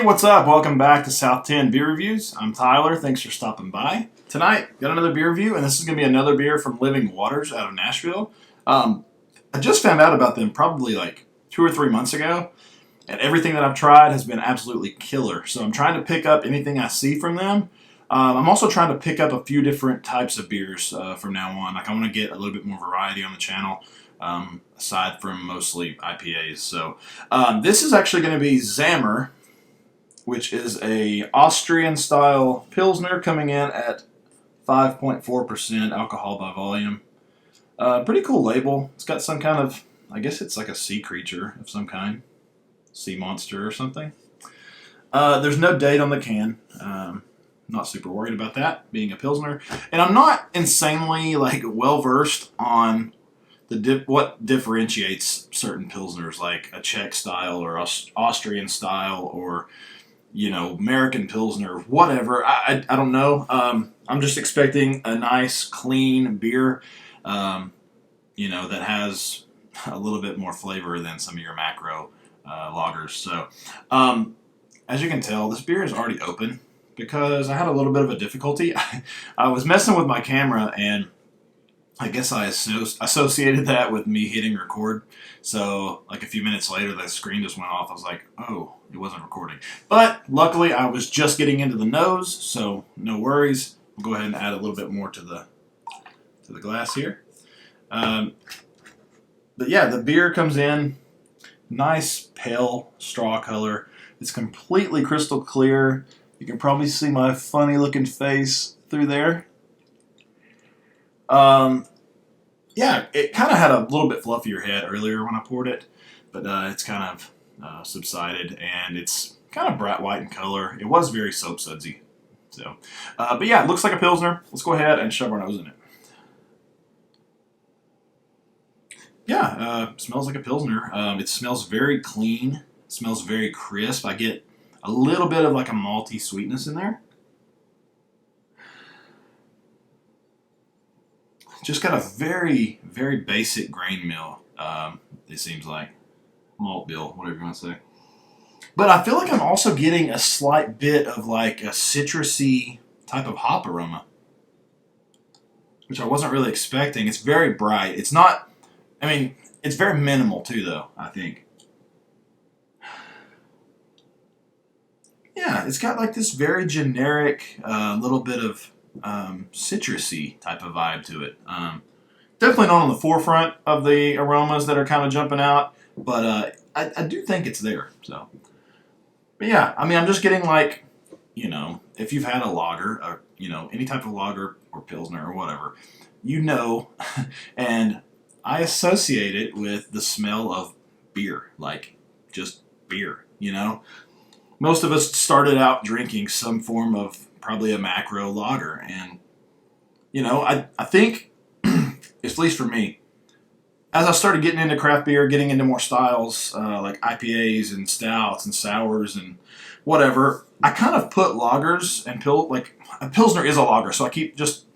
Hey, what's up? Welcome back to South 10 Beer Reviews. I'm Tyler. Thanks for stopping by. Tonight, got another beer review, and this is going to be another beer from Living Waters out of Nashville. I just found out about them probably like 2 or 3 months ago, and everything that I've tried has been absolutely killer. So I'm trying to pick up anything I see from them. I'm also trying to pick up a few different types of beers from now on. Like I want to get a little bit more variety on the channel, aside from mostly IPAs. So this is actually going to be Zammer, which is a Austrian style Pilsner coming in at 5.4% alcohol by volume. Pretty cool label. It's got some kind of, I guess it's like a sea creature of some kind. Sea monster or something. There's no date on the can. Not super worried about that, being a Pilsner. And I'm not insanely well versed on what differentiates certain Pilsners, like a Czech style or Austrian style or American Pilsner, whatever. I don't know. I'm just expecting a nice, clean beer, that has a little bit more flavor than some of your macro lagers. So, as you can tell, this beer is already open because I had a little bit of a difficulty. I was messing with my camera, and I guess I associated that with me hitting record. So, like a few minutes later, the screen just went off. I was like, oh, it wasn't recording. But luckily, I was just getting into the nose, so no worries. We'll go ahead and add a little bit more to the glass here. But yeah, the beer comes in nice pale straw color. It's completely crystal clear. You can probably see my funny looking face through there. Yeah, it kind of had a little bit fluffier head earlier when I poured it, but it's kind of subsided, and it's kind of bright white in color. It was very soap sudsy. So, but yeah, it looks like a Pilsner. Let's go ahead and shove our nose in it. Yeah, smells like a Pilsner. It smells very clean. It smells very crisp. I get a little bit of like a malty sweetness in there. Just got a very, very basic grain mill, it seems like. Malt bill, whatever you want to say. But I feel like I'm also getting a slight bit of like a citrusy type of hop aroma, which I wasn't really expecting. It's very bright. It's not, it's very minimal too, though, I think. Yeah, it's got like this very generic little bit of citrusy type of vibe to it. Definitely not on the forefront of the aromas that are kind of jumping out, but I do think it's there. So, but yeah, I'm just getting like, if you've had a lager, or any type of lager or Pilsner or whatever, and I associate it with the smell of beer, like just beer. Most of us started out drinking some form of probably a macro lager, and I think, at least for me, as I started getting into craft beer, getting into more styles like IPAs and stouts and sours and whatever, I kind of put lagers and a Pilsner is a lager, so I keep just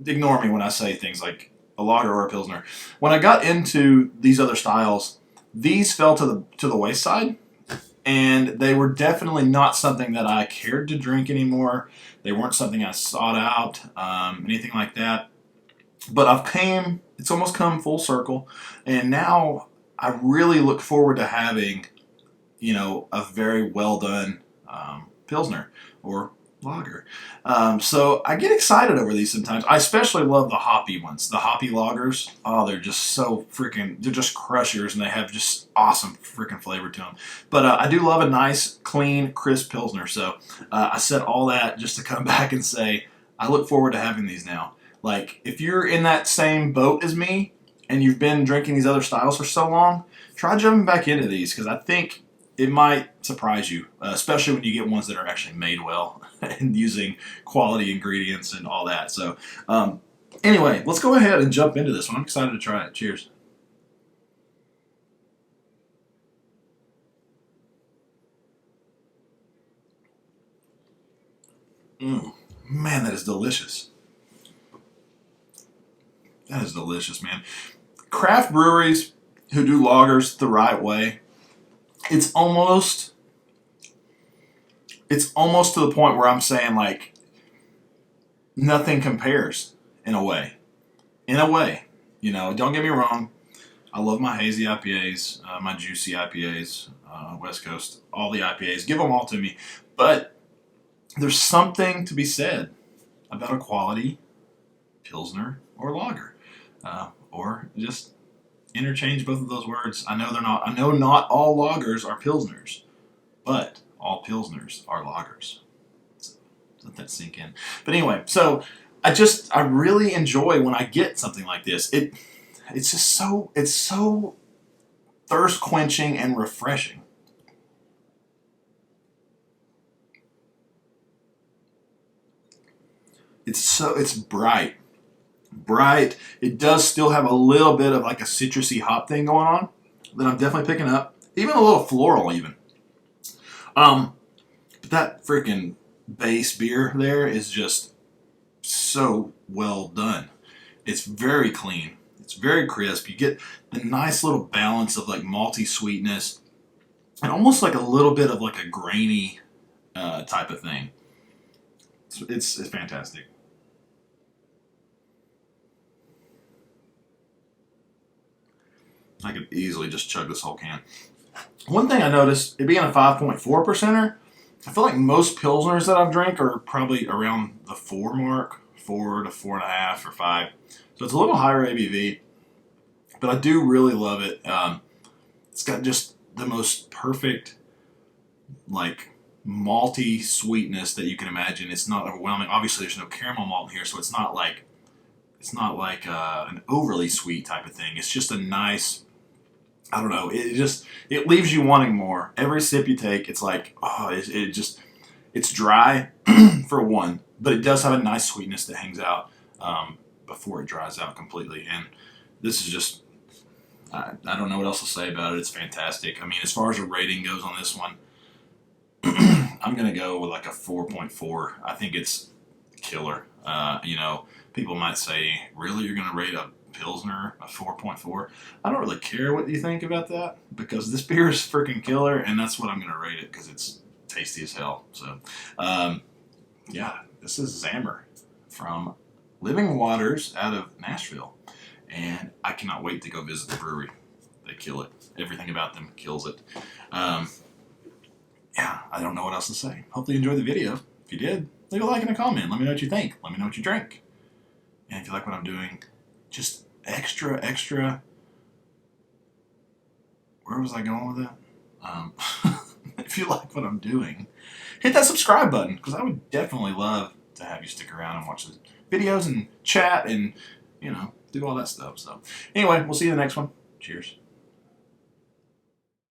ignore me when I say things like a lager or a Pilsner. When I got into these other styles, these fell to the wayside. And they were definitely not something that I cared to drink anymore. They weren't something I sought out, anything like that. But it's almost come full circle. And now I really look forward to having, a very well done Pilsner or lager. So I get excited over these sometimes. I especially love the hoppy ones. The hoppy lagers, oh, they're just they're just crushers, and they have just awesome freaking flavor to them. But I do love a nice, clean, crisp Pilsner. So I said all that just to come back and say, I look forward to having these now. Like, if you're in that same boat as me, and you've been drinking these other styles for so long, try jumping back into these, because I think it might surprise you, especially when you get ones that are actually made well and using quality ingredients and all that. So anyway, let's go ahead and jump into this one. I'm excited to try it. Cheers. Man, that is delicious. That is delicious, man. Craft breweries who do lagers the right way, it's almost it's almost to the point where I'm saying like nothing compares in a way. In a way, don't get me wrong. I love my hazy IPAs, my juicy IPAs, West Coast, all the IPAs. Give them all to me. But there's something to be said about a quality Pilsner or lager, or just interchange both of those words. I know they're not. I know not all lagers are Pilsners, but all Pilsners are lagers. So let that sink in. But anyway, so I really enjoy when I get something like this. It's so thirst quenching and refreshing. It's bright. Bright. It does still have a little bit of like a citrusy hop thing going on that I'm definitely picking up. Even a little floral even. But that freaking base beer there is just so well done. It's very clean. It's very crisp. You get the nice little balance of like malty sweetness and almost like a little bit of like a grainy type of thing. It's fantastic. I could easily just chug this whole can. One thing I noticed, it being a 5.4 percenter, I feel like most Pilsners that I've drank are probably around the 4 mark, 4 to 4.5 or 5. So it's a little higher ABV, but I do really love it. It's got just the most perfect, like, malty sweetness that you can imagine. It's not overwhelming. Obviously, there's no caramel malt in here, so it's not like an overly sweet type of thing. It's just a nice. I don't know. It leaves you wanting more. Every sip you take, it's like, oh, it's dry for one, but it does have a nice sweetness that hangs out before it dries out completely. And this is just, I don't know what else to say about it. It's fantastic. I mean, as far as a rating goes on this one, I'm gonna go with like a 4.4. I think it's killer. People might say, really, you're gonna rate a Pilsner a 4.4? I don't really care what you think about that because this beer is freaking killer, and that's what I'm going to rate it because it's tasty as hell. So, yeah, this is Zammer from Living Waters out of Nashville, and I cannot wait to go visit the brewery. They kill it. Everything about them kills it. Yeah, I don't know what else to say. Hopefully you enjoyed the video. If you did, leave a like and a comment. Let me know what you think. Let me know what you drink. And if you like what I'm doing, just extra. Where was I going with that? If you like what I'm doing, hit that subscribe button because I would definitely love to have you stick around and watch the videos and chat and, do all that stuff. So, anyway, we'll see you in the next one. Cheers.